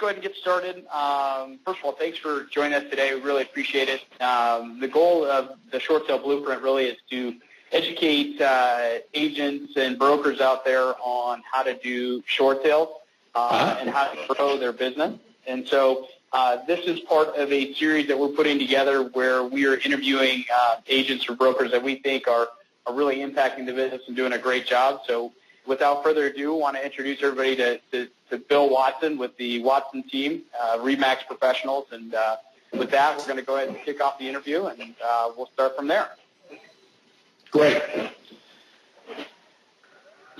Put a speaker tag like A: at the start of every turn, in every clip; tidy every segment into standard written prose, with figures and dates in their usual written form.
A: go ahead and get started. First of all, thanks for joining us today. We really appreciate it. The goal of the Short Sale Blueprint really is to educate agents and brokers out there on how to do short sales and how to grow their business. And so this is part of a series that we're putting together where we are interviewing agents or brokers that we think are really impacting the business and doing a great job. So without further ado, I want to introduce everybody to Bill Watson with the Watson team, RE/MAX Professionals. And with that, we're going to go ahead and kick off the interview, and we'll start from there.
B: Great.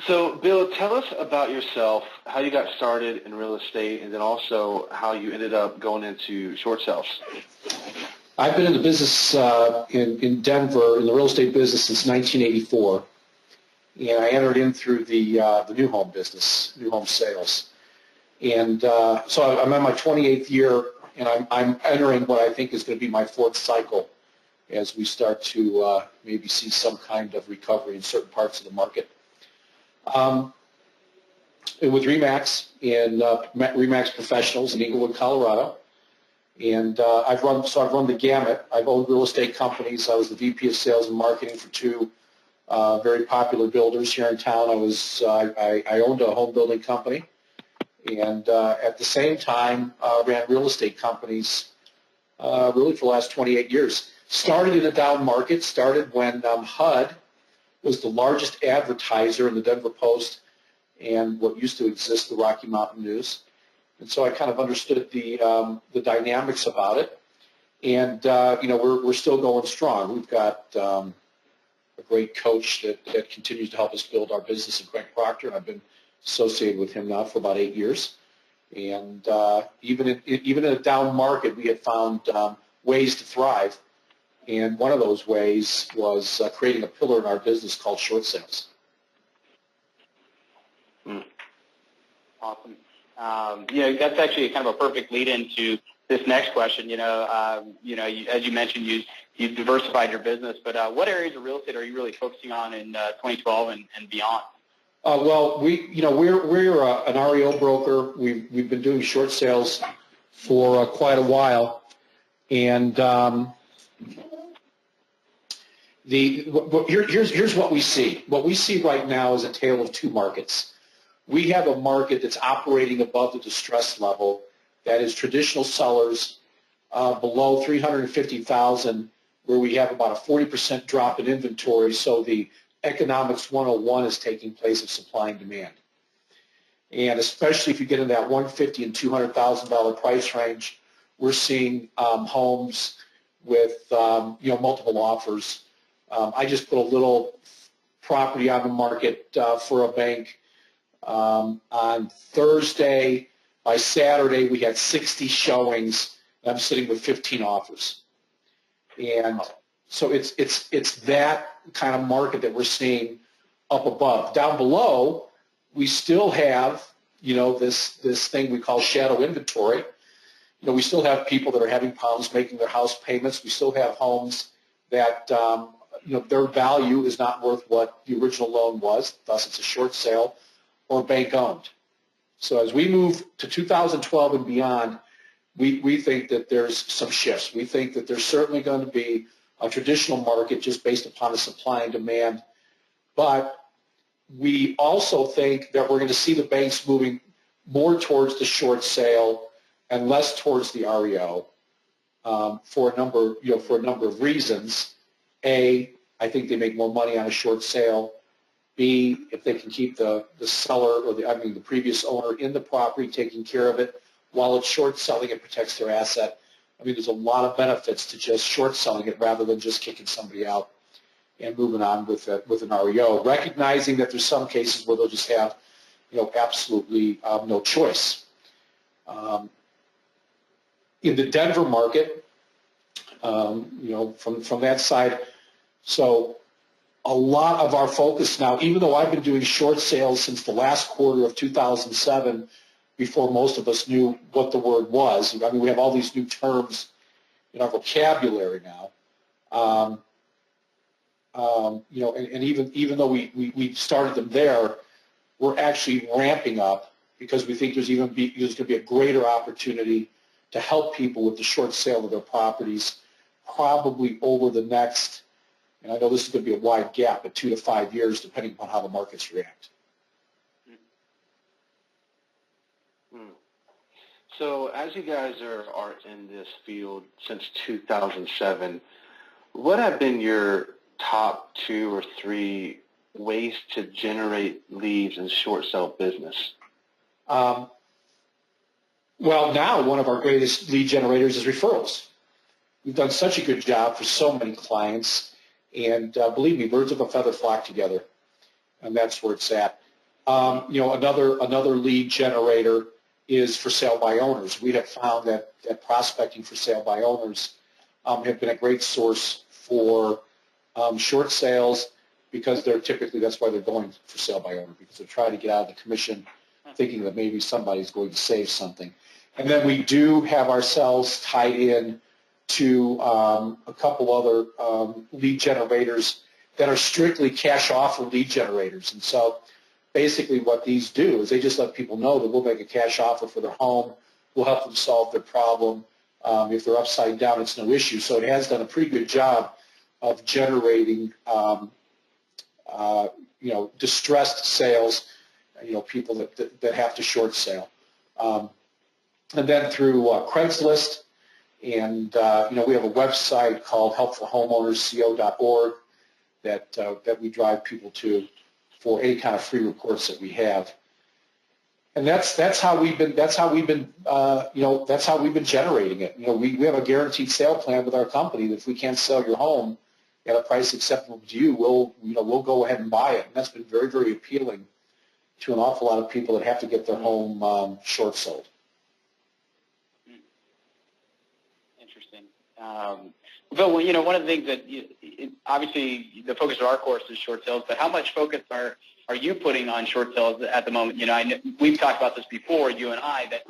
B: So, Bill, tell us about yourself, how you got started in real estate, and then also how you ended up going into short sales.
C: I've been in the business in Denver, in the real estate business since 1984, and I entered in through the new home business, new home sales. And so I'm in my 28th year, and I'm entering what I think is going to be my fourth cycle as we start to maybe see some kind of recovery in certain parts of the market. With RE/MAX and RE/MAX Professionals in Englewood, Colorado. And I've run the gamut. I've owned real estate companies. I was the VP of Sales and Marketing for two very popular builders here in town. I owned a home building company, and at the same time ran real estate companies really for the last 28 years. Started in a down market. Started when HUD was the largest advertiser in the Denver Post and what used to exist, the Rocky Mountain News. And so I kind of understood the dynamics about it. And, we're still going strong. We've got a great coach that continues to help us build our business in Greg Proctor, and I've been associated with him now for about 8 years. And even in a down market, we have found ways to thrive. And one of those ways was creating a pillar in our business called short sales.
A: Awesome. That's actually kind of a perfect lead into this next question. As you mentioned, you've diversified your business, but what areas of real estate are you really focusing on in 2012 and beyond?
C: Well, we're an REO broker. We've been doing short sales for quite a while, and here's what we see. What we see right now is a tale of two markets. We have a market that's operating above the distress level, that is traditional sellers below $350,000, where we have about a 40% drop in inventory. So the economics 101 is taking place of supply and demand. And especially if you get in that $150,000 and $200,000 price range, we're seeing homes with multiple offers. I just put a little property on the market for a bank on Thursday. By Saturday, we had 60 showings. I'm sitting with 15 offers. And so it's that kind of market that we're seeing up above. Down below, we still have, this thing we call shadow inventory. We still have people that are having problems making their house payments. We still have homes that, their value is not worth what the original loan was. Thus, it's a short sale or bank owned. So as we move to 2012 and beyond, we think that there's some shifts. We think that there's certainly going to be a traditional market just based upon the supply and demand. But we also think that we're going to see the banks moving more towards the short sale and less towards the REO for a number of reasons. A, I think they make more money on a short sale. B, if they can keep the seller or the previous owner in the property taking care of it while it's short selling, it protects their asset. There's a lot of benefits to just short selling it rather than just kicking somebody out and moving on with an REO. Recognizing that there's some cases where they'll just have absolutely no choice. In the Denver market, from that side, so a lot of our focus now, even though I've been doing short sales since the last quarter of 2007, before most of us knew what the word was. We have all these new terms in our vocabulary now. And even though we started them there, we're actually ramping up because we think there's going to be a greater opportunity to help people with the short sale of their properties, probably over the next, and I know this is going to be a wide gap, but 2 to 5 years, depending upon how the markets react.
B: So as you guys are in this field since 2007, what have been your top 2 or 3 ways to generate leads in short sale business?
C: Well, now one of our greatest lead generators is referrals. We've done such a good job for so many clients, and believe me, birds of a feather flock together, and that's where it's at. Another lead generator is for sale by owners. We have found that prospecting for sale by owners have been a great source for short sales, because that's why they're going for sale by owner, because they're trying to get out of the commission thinking that maybe somebody's going to save something. And then we do have ourselves tied in to a couple other lead generators that are strictly cash offer lead generators. And so basically what these do is they just let people know that we'll make a cash offer for their home. We'll help them solve their problem. If they're upside down, it's no issue. So it has done a pretty good job of generating distressed sales, people that have to short sale. And then through Craigslist, and we have a website called helpforhomeownersco.org that we drive people to for any kind of free reports that we have. And that's how we've been generating it. We have a guaranteed sale plan with our company that if we can't sell your home at a price acceptable to you, we'll go ahead and buy it. And that's been very, very appealing to an awful lot of people that have to get their home short sold.
A: Interesting. Bill, one of the things that obviously the focus of our course is short sales, but how much focus are you putting on short sales at the moment? We've talked about this before, you and I, that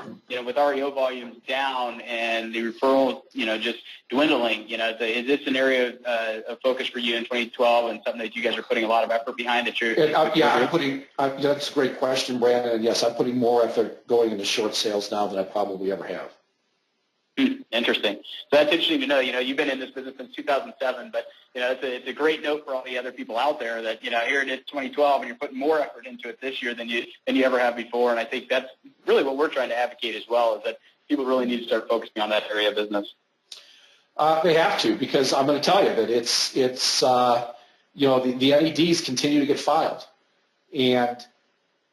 A: with REO volumes down and the referrals just dwindling, is this an area of focus for you in 2012 and something that you guys are putting a lot of effort behind?
C: That's a great question, Brandon. And yes, I'm putting more effort going into short sales now than I probably ever have.
A: Interesting. So that's interesting to know. You've been in this business since 2007, but it's a great note for all the other people out there that here it is 2012, and you're putting more effort into it this year than you ever have before. And I think that's really what we're trying to advocate as well, is that people really need to start focusing on that area of business.
C: They have to, because I'm going to tell you that it's the NEDs continue to get filed, and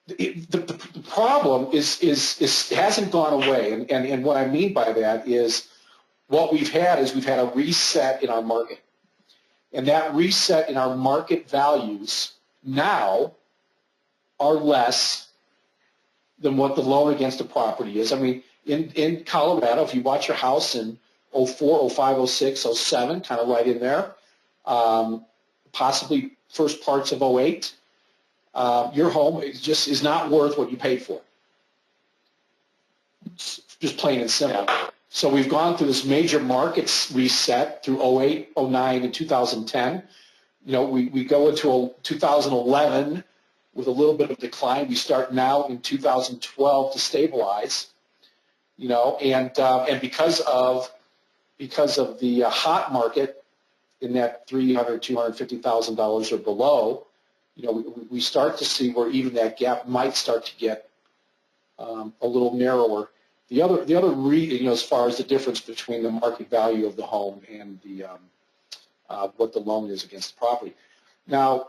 C: the problem hasn't gone away, and what I mean by that is what we've had a reset in our market, and that reset in our market values now are less than what the loan against a property is. I mean, in Colorado, if you bought your house in 04, 05, 06, 07, kind of right in there, possibly first parts of 08, your home is not worth what you paid for. It's just plain and simple. Yeah. So we've gone through this major markets reset through 08, 09, and 2010. We go into 2011 with a little bit of decline. We start now in 2012 to stabilize. And because of the hot market in that $300,000, $250,000 or below, we start to see where even that gap might start to get a little narrower. The other as far as the difference between the market value of the home and the what the loan is against the property. Now,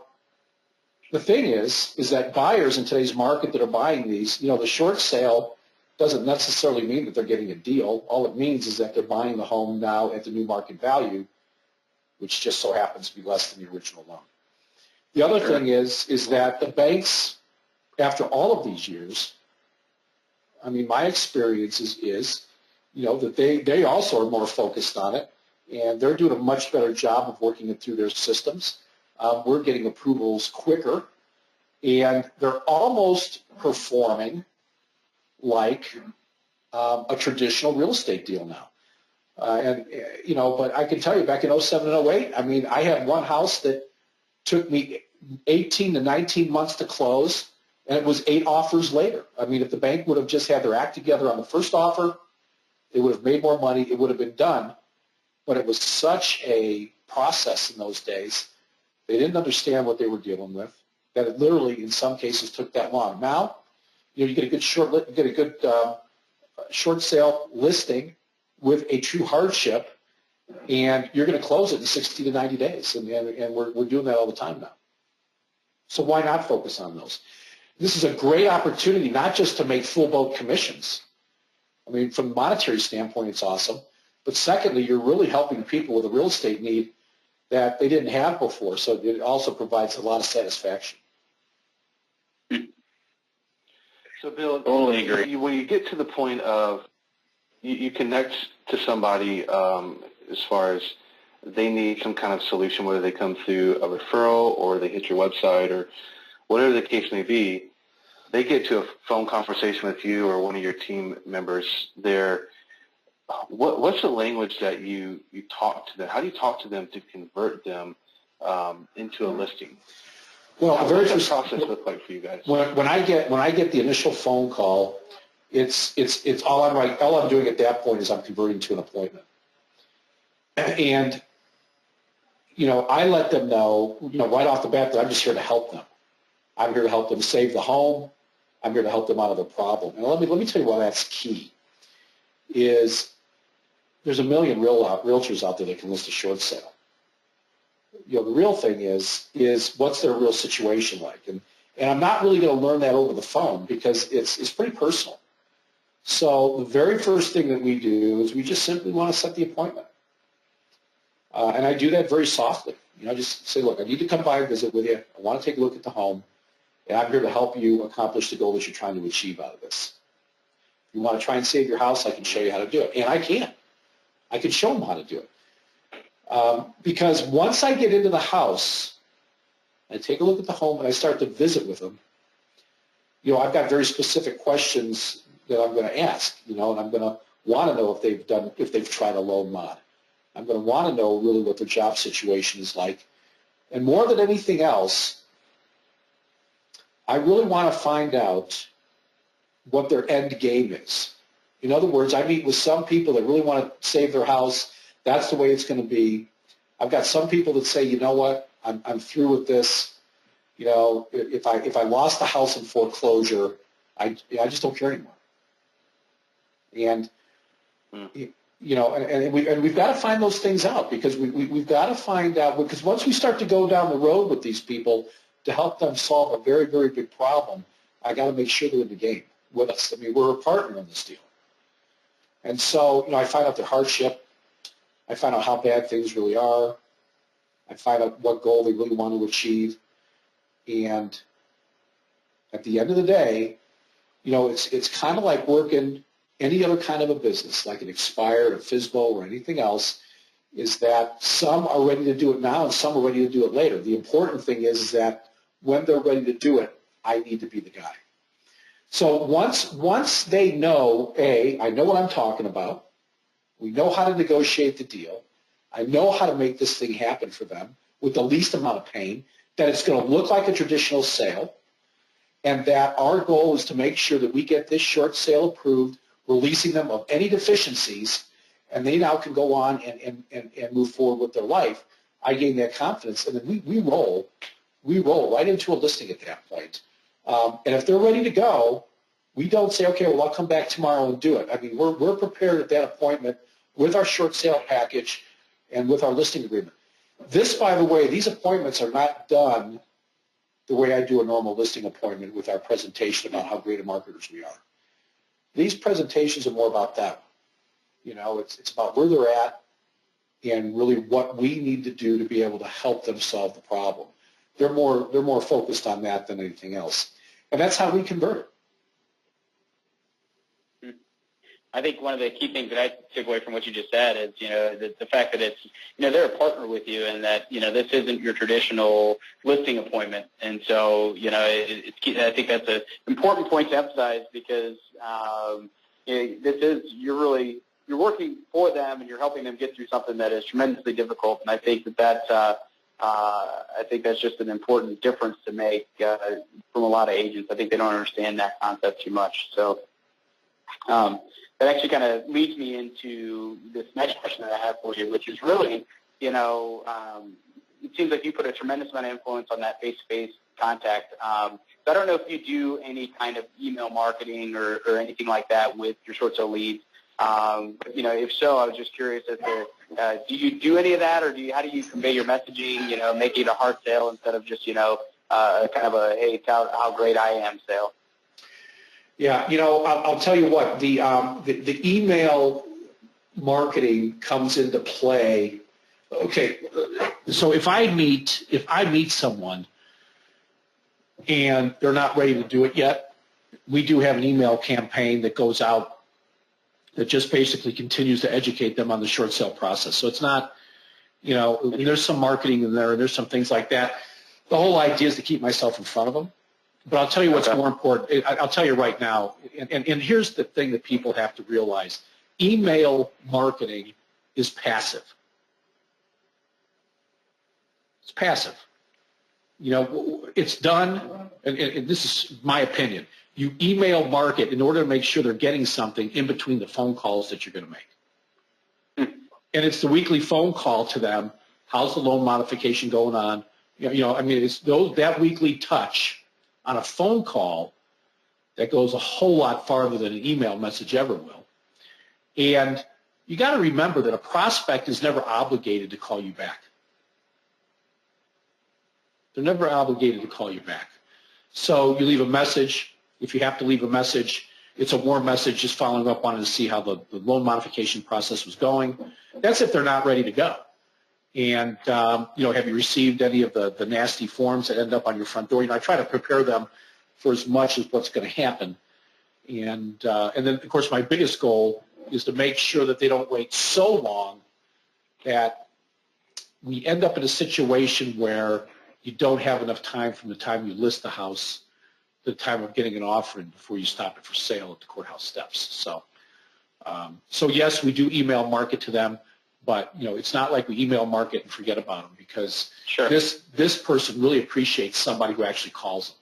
C: the thing is that buyers in today's market that are buying these, the short sale doesn't necessarily mean that they're getting a deal. All it means is that they're buying the home now at the new market value, which just so happens to be less than the original loan. The other thing is that the banks, after all of these years, I mean, my experience is that they also are more focused on it, and they're doing a much better job of working it through their systems. We're getting approvals quicker, and they're almost performing like a traditional real estate deal now. But I can tell you, back in 07 and 08, I mean, I had one house that took me 18 to 19 months to close, and it was 8 offers later. I mean, if the bank would have just had their act together on the first offer, they would have made more money. It would have been done. But it was such a process in those days. They didn't understand what they were dealing with, that it literally, in some cases, took that long. Now, you get a good short sale listing with a true hardship, and you're going to close it in 60 to 90 days, and we're doing that all the time now. So why not focus on those? This is a great opportunity, not just to make full boat commissions. I mean, from a monetary standpoint, it's awesome. But secondly, you're really helping people with a real estate need that they didn't have before. So it also provides a lot of satisfaction.
B: So, Bill,
A: Totally agree.
B: when you get to the point of you connect to somebody as far as they need some kind of solution, whether they come through a referral or they hit your website or whatever the case may be, they get to a phone conversation with you or one of your team members there. What's the language that you talk to them? How do you talk to them to convert them into a listing?
C: Well,
B: what does that process look like for you guys?
C: When I get the initial phone call, it's all I'm doing at that point is I'm converting to an appointment. And I let them know, right off the bat that I'm just here to help them. I'm here to help them save the home. I'm here to help them out of their problem. And let me tell you why that's key. Is there's a million realtors out there that can list a short sale. The real thing is what's their real situation like, and I'm not really going to learn that over the phone because it's pretty personal. So the very first thing that we do is we just simply want to set the appointment, and I do that very softly. I just say, look, I need to come by and visit with you. I want to take a look at the home, and I'm here to help you accomplish the goal that you're trying to achieve out of this. If you want to try and save your house, I can show you how to do it, and I can. I can show them how to do it. Because once I get into the house, I take a look at the home and I start to visit with them, I've got very specific questions that I'm going to ask, and I'm going to want to know if they've tried a loan mod. I'm going to want to know really what their job situation is like. And more than anything else, I really want to find out what their end game is. In other words, I meet with some people that really want to save their house. That's the way it's going to be. I've got some people that say, you know what, I'm through with this. If I lost the house in foreclosure, I just don't care anymore. And and we've got to find those things out because we've got to find out, because once we start to go down the road with these people to help them solve a very, very big problem, I got to make sure they're in the game with us. I mean, we're a partner in this deal. And so, I find out their hardship. I find out how bad things really are. I find out what goal they really want to achieve. And at the end of the day, it's kind of like working any other kind of a business, like an Expired, a FSBO, or anything else, is that some are ready to do it now and some are ready to do it later. The important thing is that when they're ready to do it, I need to be the guy. So once they know, I know what I'm talking about. We know how to negotiate the deal. I know how to make this thing happen for them with the least amount of pain, that it's going to look like a traditional sale, and that our goal is to make sure that we get this short sale approved, releasing them of any deficiencies, and they now can go on and move forward with their life. I gain that confidence, and then we roll right into a listing at that point. And if they're ready to go, we don't say, okay, well, I'll come back tomorrow and do it. I mean, we're prepared at that appointment with our short sale package and with our listing agreement. This, by the way, these appointments are not done the way I do a normal listing appointment with our presentation about how great marketers we are. These presentations are more about them. It's about where they're at and really what we need to do to be able to help them solve the problem. They're more focused on that than anything else. And that's how we convert it.
A: I think one of the key things that I took away from what you just said is, the fact that it's, they're a partner with you, and that, this isn't your traditional listing appointment. And so, it's key. I think that's an important point to emphasize because this is, you're working for them and you're helping them get through something that is tremendously difficult. And I think that's I think that's just an important difference to make from a lot of agents. I think they don't understand that concept too much. So that actually kind of leads me into this next question that I have for you, which is really, it seems like you put a tremendous amount of influence on that face-to-face contact. So I don't know if you do any kind of email marketing or anything like that with your short sale leads. If so, I was just curious as to do you do any of that, or how do you convey your messaging? Making it a hard sale instead of just kind of a hey, tell how great I am sale.
C: Yeah, I'll tell you what, the email marketing comes into play. Okay, so if I meet someone and they're not ready to do it yet, we do have an email campaign that goes out that just basically continues to educate them on the short sale process. So it's not, there's some marketing in there and there's some things like that. The whole idea is to keep myself in front of them. But I'll tell you what's more important. I'll tell you right now, and here's the thing that people have to realize. Email marketing is passive. It's passive. It's done, and this is my opinion. You email market in order to make sure they're getting something in between the phone calls that you're going to make. And it's the weekly phone call to them. How's the loan modification going on? It's that weekly touch on a phone call that goes a whole lot farther than an email message ever will. And you got to remember that a prospect is never obligated to call you back. They're never obligated to call you back. So you leave a message. If you have to leave a message, it's a warm message just following up on it to see how the loan modification process was going. That's if they're not ready to go. And, have you received any of the nasty forms that end up on your front door? I try to prepare them for as much as what's going to happen. And then, of course, my biggest goal is to make sure that they don't wait so long that we end up in a situation where you don't have enough time from the time you list the house to the time of getting an offer in before you stop it for sale at the courthouse steps. So yes, we do email market to them, but it's not like we email market and forget about them, because
A: sure.
C: This person really appreciates somebody who actually calls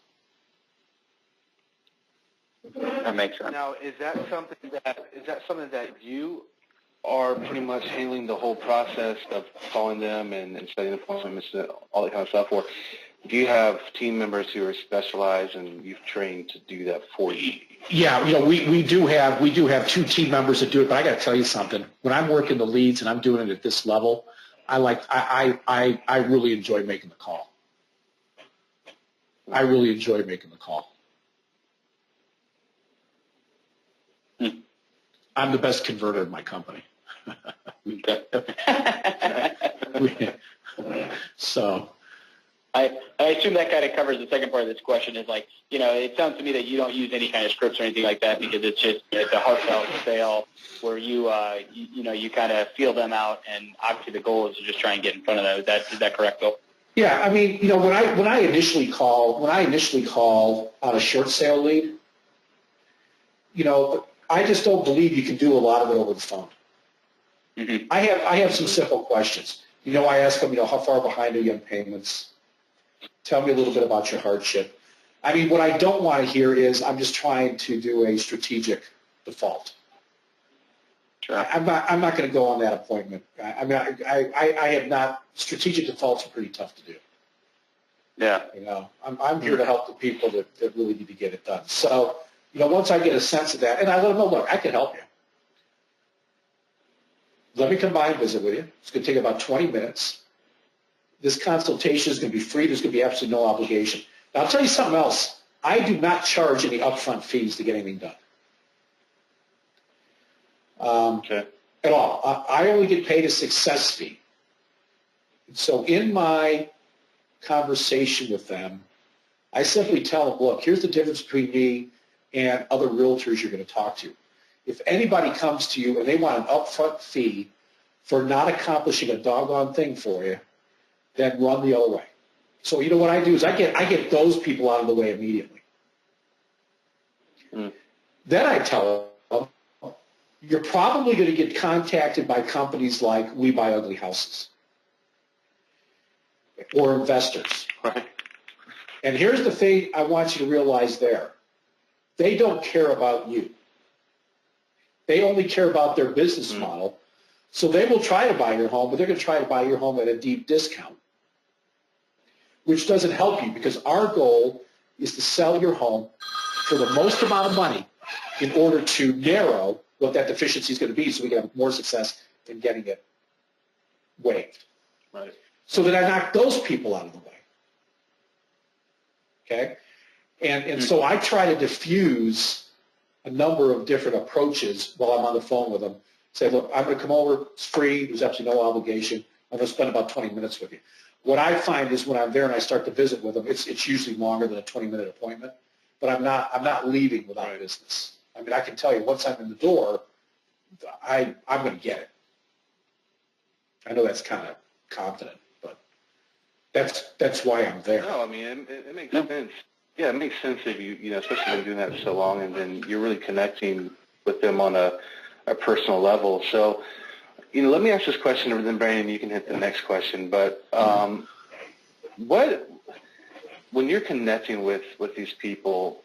A: them. That makes sense.
B: Now, is that something that you are pretty much handling the whole process of calling them and setting appointments and all that kind of stuff, or do you have team members who are specialized and you've trained to do that for you?
C: Yeah, we do have two team members that do it, but I got to tell you something. When I'm working the leads and I'm doing it at this level, I really enjoy making the call. I really enjoy making the call. I'm the best converter in my company. So
A: I assume that kind of covers the second part of this question. Is like, it sounds to me that you don't use any kind of scripts or anything like that, because it's just it's a heartfelt sale where you kind of feel them out, and obviously the goal is to just try and get in front of them. Is that correct, Bill?
C: Yeah, when I initially call on a short sale lead, I just don't believe you can do a lot of it over the phone.
A: Mm-hmm.
C: I have some simple questions. I ask them, how far behind are you on payments? Tell me a little bit about your hardship. What I don't want to hear is I'm just trying to do a strategic default.
A: Sure.
C: I'm not going to go on that appointment. I have not. Strategic defaults are pretty tough to do.
A: Yeah.
C: I'm here to help the people that really need to get it done. So, once I get a sense of that, and I let them know, look, I can help you. Let me come by and visit with you. It's going to take about 20 minutes. This consultation is going to be free. There's going to be absolutely no obligation. Now, I'll tell you something else. I do not charge any upfront fees to get anything done.
A: Okay.
C: At all. I only get paid a success fee. So in my conversation with them, I simply tell them, look, here's the difference between me and other realtors you're going to talk to. If anybody comes to you and they want an upfront fee for not accomplishing a doggone thing for you, then run the other way. So what I do is I get those people out of the way immediately. Then I tell them, you're probably going to get contacted by companies like We Buy Ugly Houses. or investors.
B: Right.
C: And here's the thing I want you to realize there. They don't care about you. They only care about their business model. So they will try to buy your home, but they're going to try to buy your home at a deep discount, which doesn't help you because our goal is to sell your home for the most amount of money in order to narrow what that deficiency is going to be so we can have more success in getting it waived.
B: Right.
C: So that I knock those people out of the way. Okay? And so I try to diffuse a number of different approaches while I'm on the phone with them. Say, look, I'm going to come over. It's free. There's absolutely no obligation. I'm going to spend about 20 minutes with you. What I find is when I'm there and I start to visit with them, it's usually longer than a 20-minute appointment, but I'm not leaving without business. I mean, I can tell you once I'm in the door, I'm going to get it. I know that's kind of confident, but that's why I'm there.
B: No, I mean, it makes sense. Yeah, it makes sense if you know, especially when doing that for so long, and then you're really connecting with them on a personal level. So, you know, let me ask this question, and then Brandon, you can hit the next question. But when you're connecting with these people,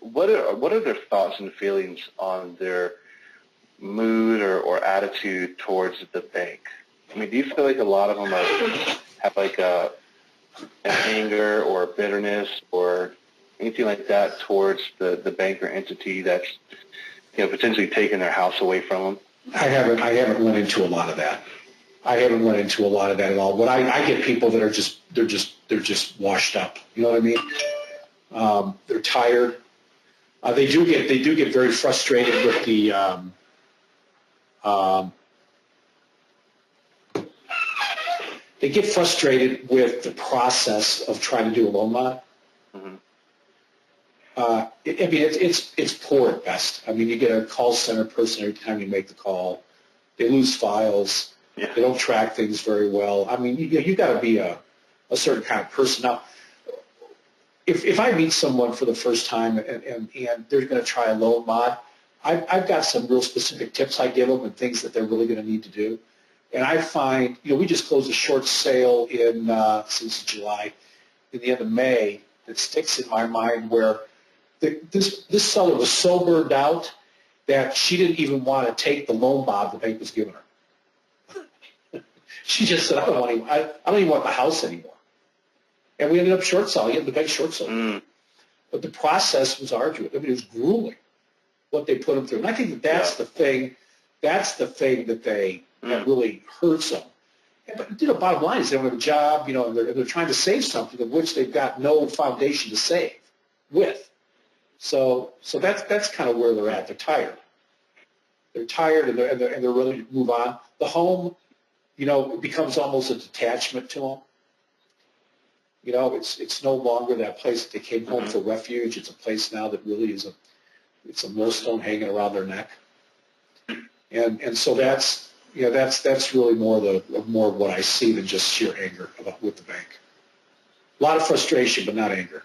B: what are their thoughts and feelings on their mood or attitude towards the bank? I mean, do you feel like a lot of them have like an anger or bitterness or anything like that towards the bank or entity that's, you know, potentially taking their house away from them?
C: I haven't run into a lot of that. I haven't run into a lot of that at all. But I get people that are they're just washed up. You know what I mean? They're tired. They do get very frustrated with the they get frustrated with the process of trying to do a loan mod.
B: Mm-hmm.
C: I mean, it's poor at best. I mean, you get a call center person every time you make the call. They lose files.
B: Yeah.
C: They don't track things very well. I mean, you got to be a certain kind of person. Now, if I meet someone for the first time and they're going to try a loan mod, I've got some real specific tips I give them and things that they're really going to need to do. And I find, you know, we just closed a short sale since July, in the end of May, that sticks in my mind where this seller was so burned out that she didn't even want to take the loan mod the bank was giving her. She just said, I don't even want the house anymore. And we ended up short selling it. The bank short sold it. But the process was arduous. I mean, it was grueling what they put them through. And I think that's the thing. That's the thing that really hurts them. But, you know, bottom line is they don't have a job, you know, and they're trying to save something of which they've got no foundation to save with. So that's kind of where they're at. They're tired. They're tired, and they're ready to move on. The home, you know, it becomes almost a detachment to them. You know, it's no longer that place that they came home for refuge. It's a place now that really is a millstone hanging around their neck. And so that's really more of what I see than just sheer anger with the bank. A lot of frustration, but not anger.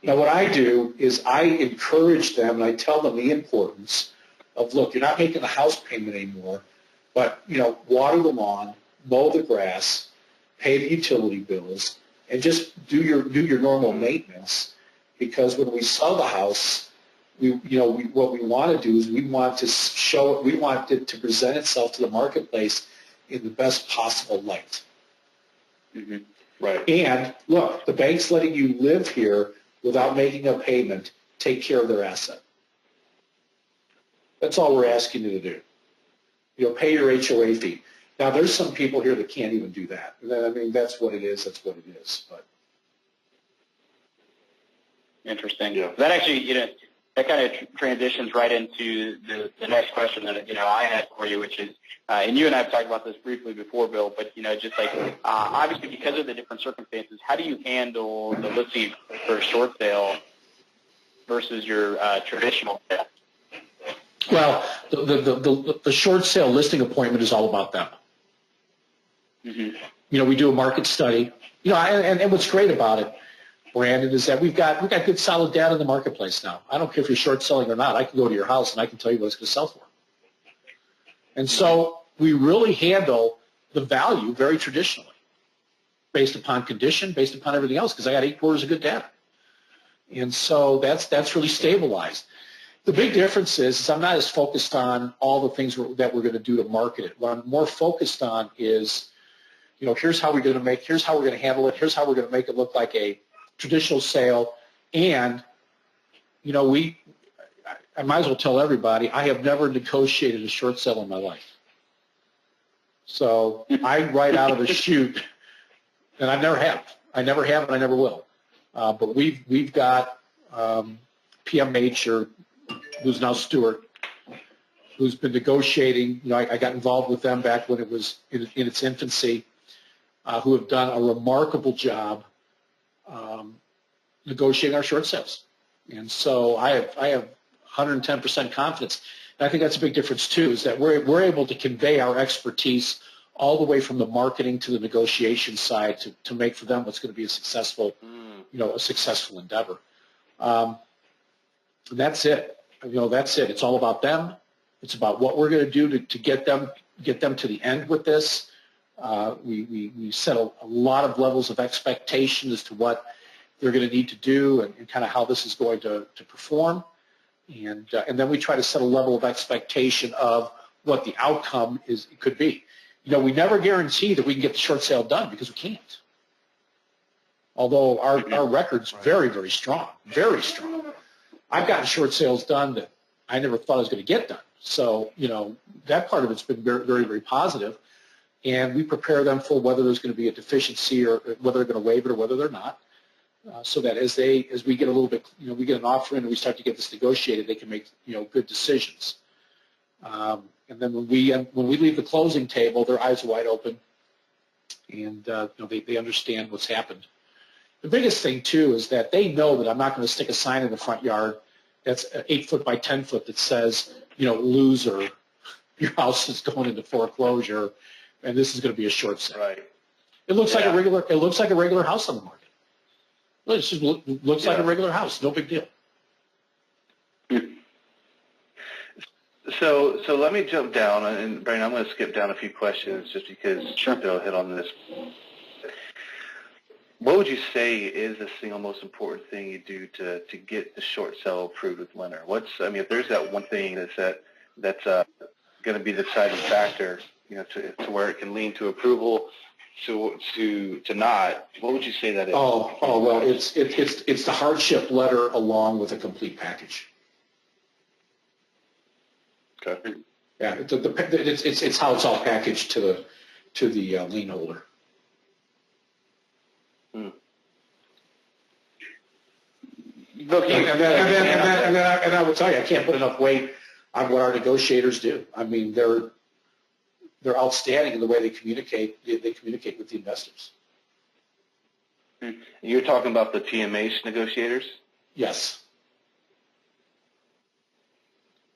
C: Now, what I do is I encourage them and I tell them the importance of, look, you're not making the house payment anymore, but, you know, water the lawn, mow the grass, pay the utility bills, and just do your normal maintenance, because when we sell the house, what we want to do is we want it to present itself to the marketplace in the best possible light.
B: Mm-hmm. Right.
C: And look, the bank's letting you live here without making a payment. Take care of their asset. That's all we're asking you to do. You know, pay your HOA fee. Now, there's some people here that can't even do that. I mean, that's what it is. That's what it is. But
A: interesting.
B: Yeah.
A: That actually, you know, that kind of transitions right into the next question that, you know, I had for you, which is, and you and I have talked about this briefly before, Bill, but, you know, just like obviously because of the different circumstances, how do you handle the listing for a short sale versus your traditional sale?
C: well, the short sale listing appointment is all about them.
A: Mm-hmm.
C: You know, we do a market study. You know, and what's great about it, Brandon, is that we've got good solid data in the marketplace now. I don't care if you're short selling or not. I can go to your house and I can tell you what it's going to sell for. And so we really handle the value very traditionally. based upon condition, based upon everything else, because I got 8 quarters of good data. And so that's really stabilized. The big difference is I'm not as focused on all the things that we're going to do to market it. What I'm more focused on is, here's how we're going to handle it. Here's how we're going to make it look like a traditional sale. And, I might as well tell everybody, I have never negotiated a short sale in my life. So I right out of the chute, and I never have. I never have, and I never will. But we've got PMH, who's now Stewart, who's been negotiating. I got involved with them back when it was in its infancy, who have done a remarkable job negotiating our short sales. And so I have 110% confidence. And I think that's a big difference too, is that we're able to convey our expertise all the way from the marketing to the negotiation side to make for them what's going to be a successful endeavor. And that's it. That's it. It's all about them. It's about what we're going to do to get them to the end with this. We set a lot of levels of expectation as to what they're going to need to do and kind of how this is going to perform. And then we try to set a level of expectation of what the outcome could be. We never guarantee that we can get the short sale done because we can't. Although our record's very, very strong, very strong. I've gotten short sales done that I never thought I was going to get done. So, that part of it's been very, very, very positive. And we prepare them for whether there's going to be a deficiency or whether they're going to waive it or whether they're not. So that as we get a little bit, we get an offer in and we start to get this negotiated, they can make, good decisions. And then when we leave the closing table, their eyes are wide open, and they understand what's happened. The biggest thing too is that they know that I'm not going to stick a sign in the front yard that's 8 foot by 10 foot that says, loser, your house is going into foreclosure, and this is going to be a short sale.
B: Right.
C: It looks like a regular house on the market. It just looks like a regular house. No big deal.
B: So let me jump down, and Brandon, I'm going to skip down a few questions just because they'll hit on this. What would you say is the single most important thing you do to get the short sale approved with Lennar? If there's that one thing that's going to be the deciding factor, to where it can lean to approval, to not, what would you say that is?
C: Well, it's the hardship letter along with a complete package.
B: Okay.
C: Yeah, it's how it's all packaged to the lien holder. And I will tell you, I can't put enough weight on what our negotiators do. I mean, they're outstanding in the way they communicate. They communicate with the investors.
B: You're talking about the PMH negotiators?
C: Yes.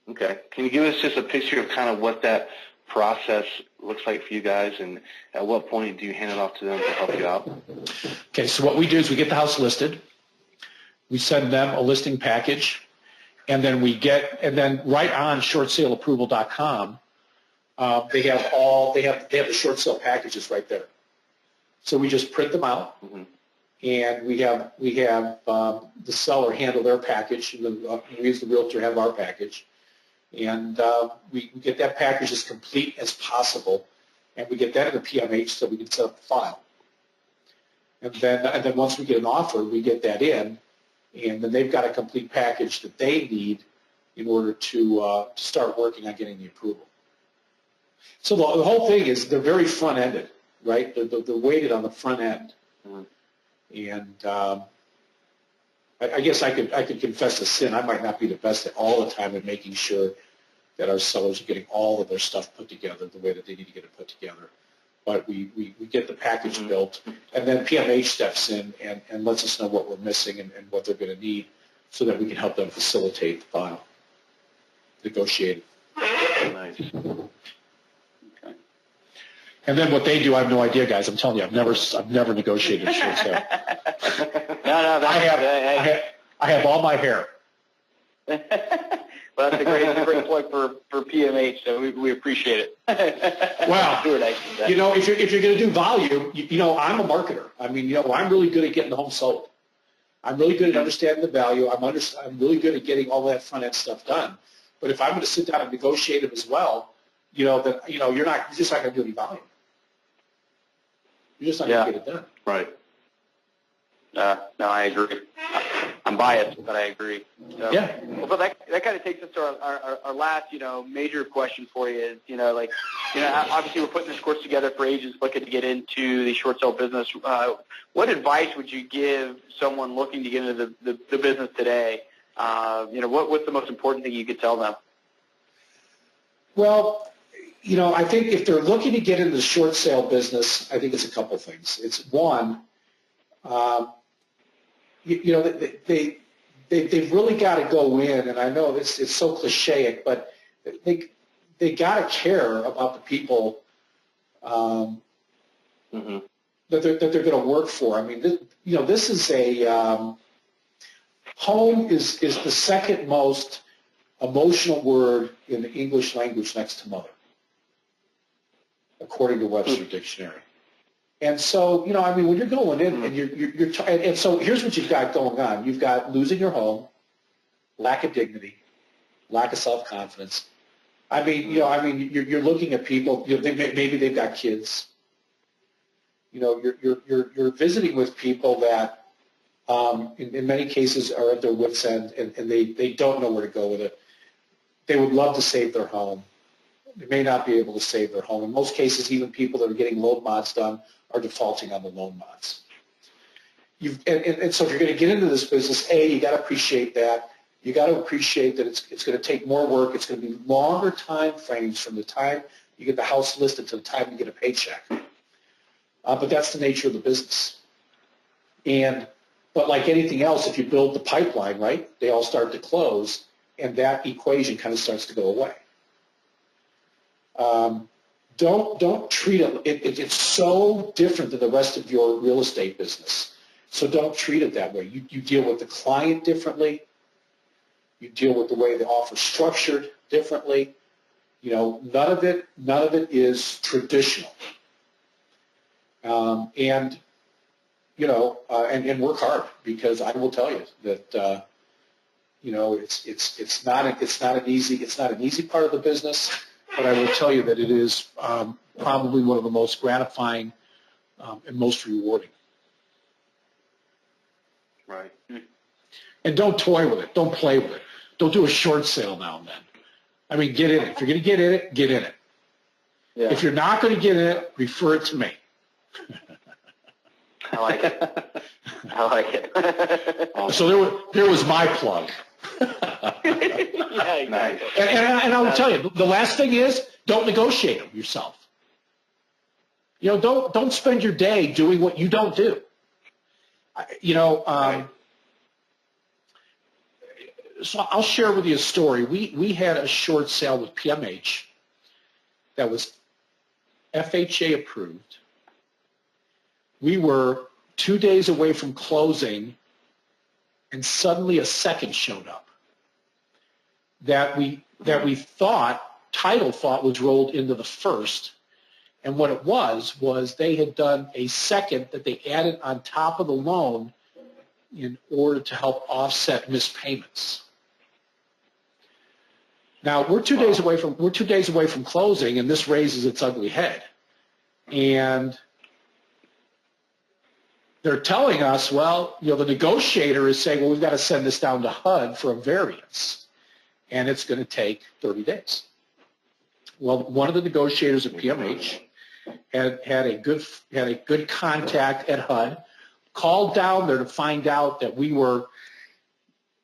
B: Okay. Can you give us just a picture of kind of what that process looks like for you guys, and at what point do you hand it off to them to help you out?
C: Okay, so what we do is we get the house listed. We send them a listing package, and then right on shortsaleapproval.com, they have the short sale packages right there. So we just print them out, and we have the seller handle their package, and we as the realtor have our package, and we get that package as complete as possible, and we get that in the PMH so we can set up the file. And then once we get an offer, we get that in, and then they've got a complete package that they need in order to start working on getting the approval. So the whole thing is they're very front-ended, right? They're weighted on the front end. And I guess I could confess a sin. I might not be the best at all the time at making sure that our sellers are getting all of their stuff put together the way that they need to get it put together. But we get the package built, and then PMH steps in and lets us know what we're missing and what they're going to need so that we can help them facilitate the file, negotiate it.
B: Nice.
C: Okay. And then what they do, I have no idea, guys. I'm telling you, I've never negotiated a short sale.
A: No,
C: I have all my hair.
A: Well, that's a great plug for PMH, so we appreciate it.
C: Wow.
A: Stuart,
C: you know, if you're going to do volume, you know, I'm a marketer. I mean, you know, I'm really good at getting the home sold. I'm really good at understanding the value. I'm really good at getting all that front end stuff done. But if I'm going to sit down and negotiate them as well, you know, then you know you're just not going to do any volume. You're just not going to get it done.
B: Right.
A: No, I agree. I'm biased, but I agree. So,
C: yeah.
A: Well, but that kind of takes us to our last, you know, major question for you is, you know, like, you know, obviously we're putting this course together for agents looking to get into the short sale business. What advice would you give someone looking to get into the business today? You know, what's the most important thing you could tell them?
C: Well, you know, I think if they're looking to get into the short sale business, I think it's a couple things. It's one, you know, they've really got to go in, and I know it's so clichéic, but they got to care about the people that they're going to work for. I mean, you know, this is a home is the second most emotional word in the English language next to mother, according to Webster Dictionary. And so, you know, I mean, when you're going in and and so here's what you've got going on. You've got losing your home, lack of dignity, lack of self-confidence. I mean, you know, you're looking at people, you know, maybe they've got kids. You know, you're visiting with people that in many cases are at their wits' end and they don't know where to go with it. They would love to save their home. They may not be able to save their home. In most cases, even people that are getting loan mods done are defaulting on the loan mods. And so if you're going to get into this business, you got to appreciate that. You got to appreciate that it's going to take more work. It's going to be longer time frames from the time you get the house listed to the time you get a paycheck. But that's the nature of the business. But like anything else, if you build the pipeline, right, they all start to close, and that equation kind of starts to go away. Don't treat it, it's so different than the rest of your real estate business. So don't treat it that way. You deal with the client differently. You deal with the way the offer is structured differently. You know, none of it is traditional. And you know, and work hard, because I will tell you that you know, it's not an easy part of the business. But I will tell you that it is probably one of the most gratifying and most rewarding.
B: Right.
C: And don't toy with it. Don't play with it. Don't do a short sale now and then. I mean, get in it. If you're going to get in it, get in it. Yeah. If you're not going to get in it, refer it to me.
A: I like it. I like it.
C: So there was my plug.
A: Yeah, exactly.
C: And I will tell you, the last thing is, don't negotiate them yourself. You know, don't spend your day doing what you don't do. You know,
B: right.
C: So I'll share with you a story. We had a short sale with PMH that was FHA approved. We were 2 days away from closing, and suddenly a second showed up that we title thought was rolled into the first. And what it was they had done a second that they added on top of the loan in order to help offset missed payments. Now we're 2 days away from closing, and this raises its ugly head. And they're telling us, well, you know, the negotiator is saying, well, we've got to send this down to HUD for a variance, and it's going to take 30 days. Well, one of the negotiators at PMH had a good contact at HUD, called down there to find out that we were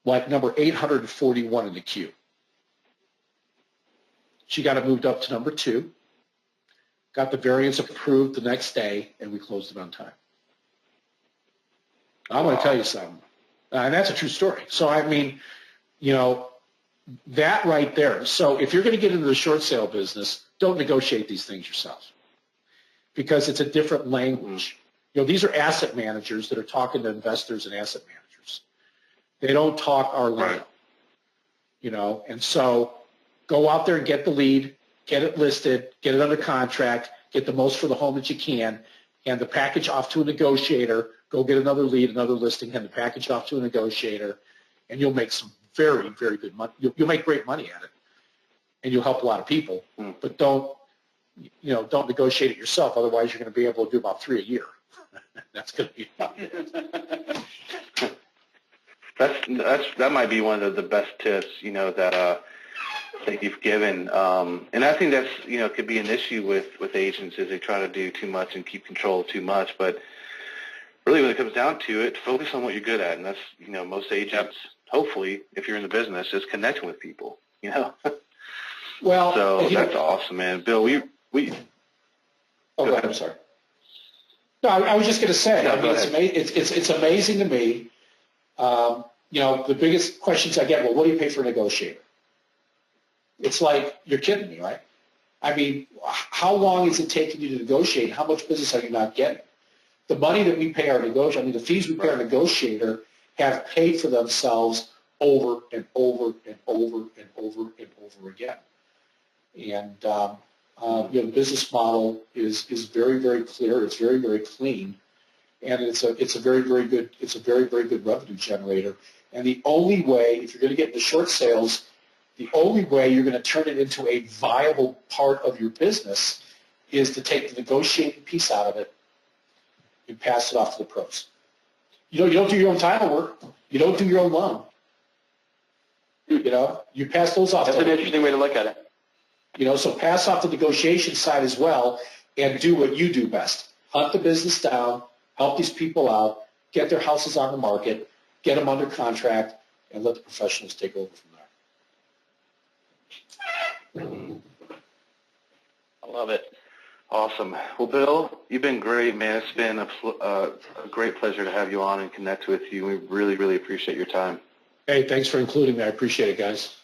C: like number 841 in the queue. She got it moved up to number 2, got the variance approved the next day, and we closed it on time. I'm going to tell you something, and that's a true story. So, I mean, you know, that right there. So if you're going to get into the short sale business, don't negotiate these things yourself, because it's a different language. You know, these are asset managers that are talking to investors and asset managers. They don't talk our lingo. and so go out there and get the lead, get it listed, get it under contract, get the most for the home that you can, hand the package off to a negotiator, go get another lead, another listing, hand the package off to a negotiator, and you'll make some very, very good money. You'll make great money at it, and you'll help a lot of people. But don't negotiate it yourself. Otherwise, you're going to be able to do about 3 a year. That's going to be
B: that might be one of the best tips, that you've given. And I think that's, could be an issue with agents is they try to do too much and keep control of too much. But really, when it comes down to it, focus on what you're good at, and that's, most agents. Hopefully, if you're in the business, is connecting with people.
C: Well,
B: so that's awesome, man. Bill, we.
C: Oh, go ahead. I'm sorry. No, I was just going to say.
B: No,
C: it's amazing to me. The biggest questions I get, well, what do you pay for a negotiator? It's like, you're kidding me, right? I mean, how long is it taking you to negotiate? How much business are you not getting? The money that we pay our negotiator, the fees we pay our negotiator have paid for themselves over and over and over and over and over again. And the business model is very, very clear. It's very, very clean, and it's a very, very good revenue generator. And the only way, if you're going to get into short sales, the only way you're going to turn it into a viable part of your business is to take the negotiating piece out of it and pass it off to the pros. You don't do your own title work. You don't do your own loan. You pass those off.
A: That's an interesting way to look at it.
C: So pass off the negotiation side as well and do what you do best. Hunt the business down, help these people out, get their houses on the market, get them under contract, and let the professionals take over from there.
A: I love it.
B: Awesome. Well, Bill, you've been great, man. It's been a great pleasure to have you on and connect with you. We really, really appreciate your time.
C: Hey, thanks for including me. I appreciate it, guys.